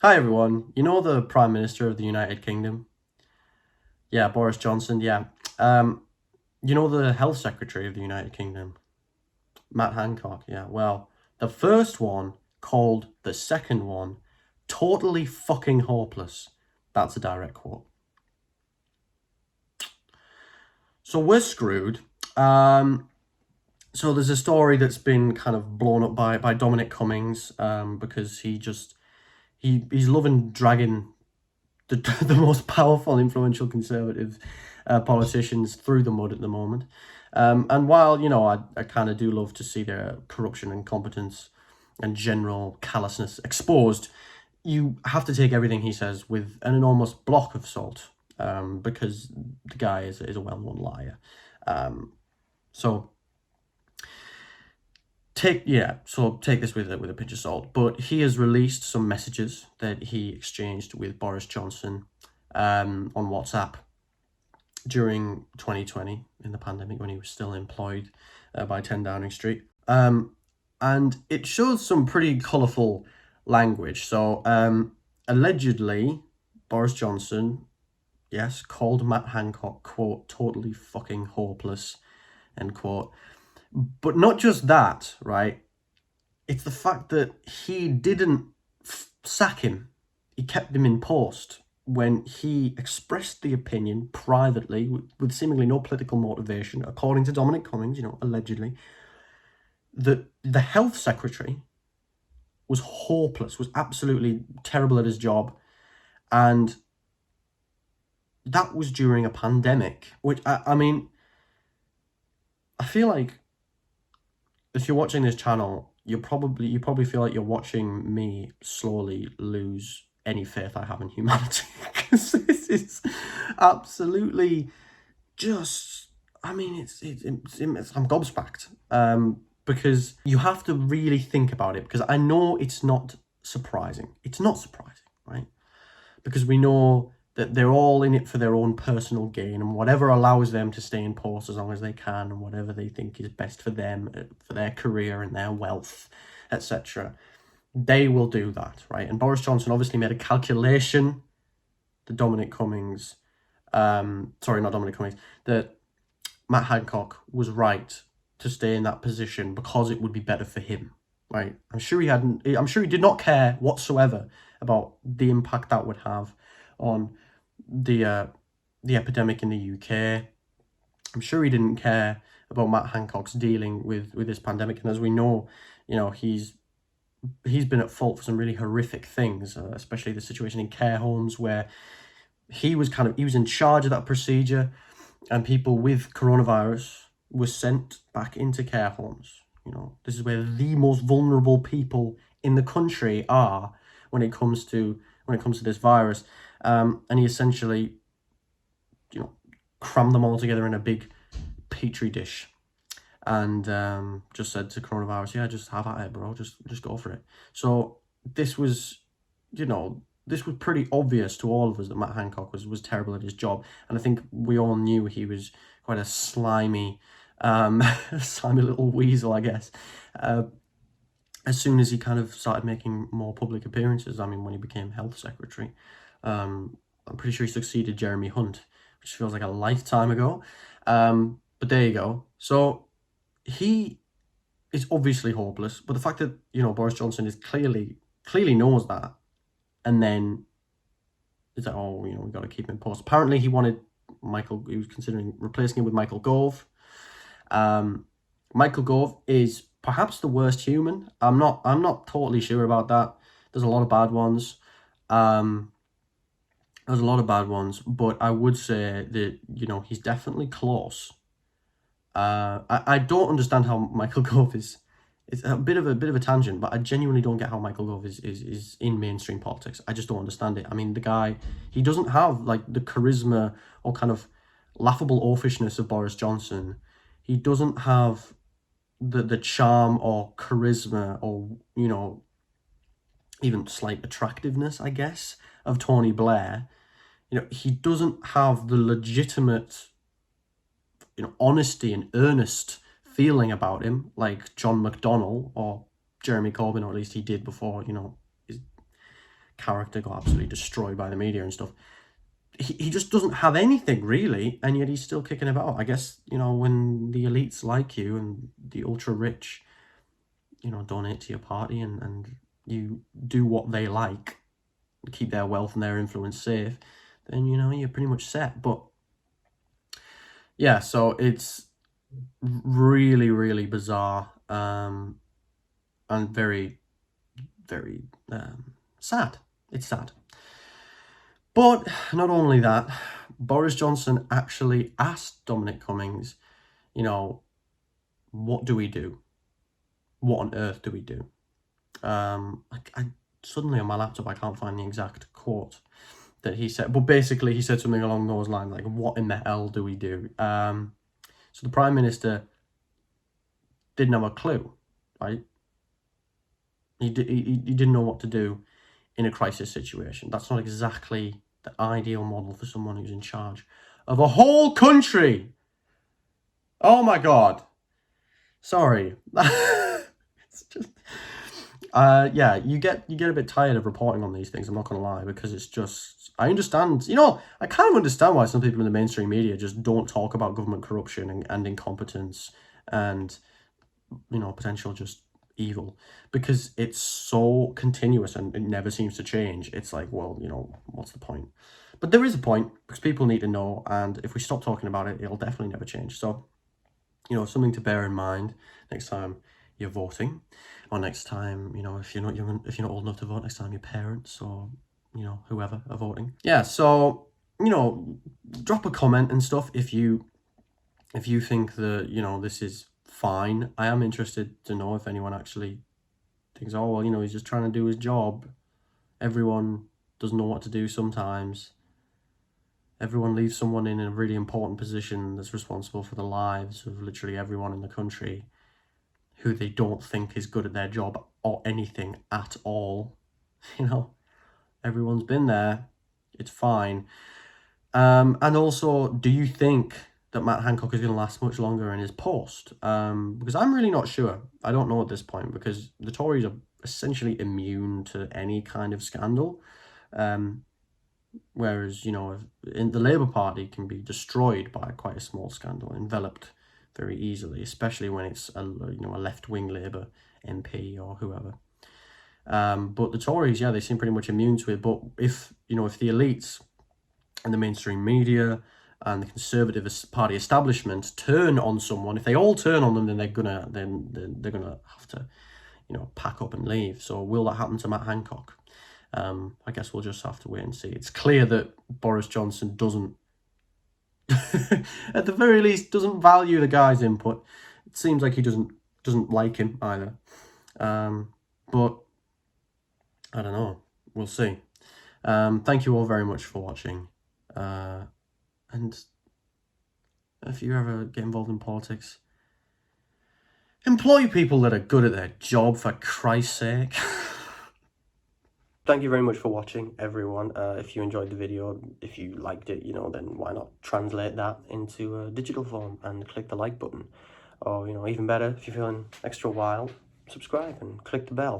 Hi everyone. You know the Prime Minister of the United Kingdom? Yeah, Boris Johnson. Yeah. Um, you know the Health Secretary of the United Kingdom? Matt Hancock. Yeah. Well, the first one called the second one totally fucking hopeless. That's a direct quote. So we're screwed. Um, so there's a story that's been kind of blown up by Dominic Cummings because he's loving dragging the the most powerful, influential conservative politicians through the mud at the moment. And while, I kind of do love to see their corruption, incompetence, and general callousness exposed, you have to take everything he says with an enormous block of salt, because the guy is a well-known liar. So take this with a pinch of salt. But he has released some messages that he exchanged with Boris Johnson on WhatsApp during 2020 in the pandemic when he was still employed by 10 Downing Street. And it shows some pretty colourful language. So allegedly, Boris Johnson, yes, called Matt Hancock, quote, totally fucking hopeless, end quote. But not just that, right? It's the fact that he didn't sack him. He kept him in post when he expressed the opinion privately with seemingly no political motivation, according to Dominic Cummings, allegedly, that the health secretary was hopeless, was absolutely terrible at his job. And that was during a pandemic, which, I mean, I feel like if you're watching this channel, you probably feel like you're watching me slowly lose any faith I have in humanity, because this is absolutely just. I mean, I'm gobsmacked. Because you have to really think about it. Because I know it's not surprising. It's not surprising, right? Because we know that they're all in it for their own personal gain, and whatever allows them to stay in post as long as they can, and whatever they think is best for them, for their career and their wealth, etc., they will do that, right? And Boris Johnson obviously made a calculation that Dominic Cummings, sorry, not Dominic Cummings, that Matt Hancock was right to stay in that position because it would be better for him, right? I'm sure he did not care whatsoever about the impact that would have on the uh, the epidemic in the UK. I'm sure he didn't care about Matt Hancock's dealing with this pandemic, and as we know, he's been at fault for some really horrific things, especially the situation in care homes where he was in charge of that procedure, and people with coronavirus were sent back into care homes. This is where the most vulnerable people in the country are when it comes to this virus. And he essentially, crammed them all together in a big petri dish, and just said to coronavirus, "Yeah, just have at it, bro. Just go for it." So this was, this was pretty obvious to all of us that Matt Hancock was terrible at his job, and I think we all knew he was quite a slimy, slimy little weasel, I guess. As soon as he kind of started making more public appearances, I mean, when he became health secretary, I'm pretty sure he succeeded Jeremy Hunt, which feels like a lifetime ago. But there you go. So he is obviously hopeless, but the fact that Boris Johnson is clearly knows that, and then is like, oh, we got to keep him in post. Apparently, he was considering replacing him with Michael Gove. Michael Gove is perhaps the worst human. I'm not totally sure about that. There's a lot of bad ones. There's a lot of bad ones, but I would say that he's definitely close. I don't understand how Michael Gove is. It's a bit of a tangent, but I genuinely don't get how Michael Gove is in mainstream politics. I just don't understand it. I mean, the guy, he doesn't have like the charisma or kind of laughable oafishness of Boris Johnson. He doesn't have the charm or charisma or even slight attractiveness, I guess, of Tony Blair. He doesn't have the legitimate honesty and earnest feeling about him like John McDonnell or Jeremy Corbyn, or at least he did before his character got absolutely destroyed by the media and stuff. He just doesn't have anything really, and yet he's still kicking about. I guess, you know, when the elites like you and the ultra rich, you know, donate to your party and you do what they like, keep their wealth and their influence safe, then, you know, you're pretty much set. But yeah, so it's really, really bizarre, and very, very sad. It's sad. But not only that, Boris Johnson actually asked Dominic Cummings, you know, what do we do? What on earth do we do? I suddenly on my laptop I can't find the exact quote that he said, but basically he said something along those lines, like, what in the hell do we do? So the Prime Minister didn't have a clue, right? He didn't know what to do in a crisis situation. That's not exactly the ideal model for someone who's in charge of a whole country. Oh my God. Sorry. It's just, yeah, you get a bit tired of reporting on these things, I'm not gonna lie, because it's just, I understand, you know, I kind of understand why some people in the mainstream media just don't talk about government corruption and incompetence and, you know, potential just evil, because it's so continuous and it never seems to change. It's like, well, you know, what's the point? But there is a point, because people need to know, and if we stop talking about it, it'll definitely never change. So, you know, something to bear in mind next time you're voting, or next time, you know, if you're not young, if you're not old enough to vote, next time your parents or, you know, whoever are voting. Yeah, so, you know, drop a comment and stuff if you think that, you know, this is fine. I am interested to know if anyone actually thinks, oh, well, you know, he's just trying to do his job. Everyone doesn't know what to do sometimes. Everyone leaves someone in a really important position that's responsible for the lives of literally everyone in the country who they don't think is good at their job or anything at all. You know, everyone's been there. It's fine. And also, do you think that Matt Hancock is going to last much longer in his post? Because I'm really not sure. I don't know at this point, because the Tories are essentially immune to any kind of scandal. Whereas, you know, in the Labour Party can be destroyed by quite a small scandal, enveloped very easily, especially when it's a left-wing Labour MP or whoever. But the Tories, yeah, they seem pretty much immune to it. But if the elites and the mainstream media and the Conservative Party establishment turn on someone, if they all turn on them, then they're gonna have to, you know, pack up and leave. So will that happen to Matt Hancock? I guess we'll just have to wait and see. It's clear that Boris Johnson doesn't, at the very least, doesn't value the guy's input. It seems like he doesn't like him either. But I don't know. We'll see. Thank you all very much for watching. And if you ever get involved in politics, employ people that are good at their job, for Christ's sake. Thank you very much for watching, everyone. If you enjoyed the video, if you liked it, you know, then why not translate that into a digital form and click the like button. Or, you know, even better, if you're feeling extra wild, subscribe and click the bell.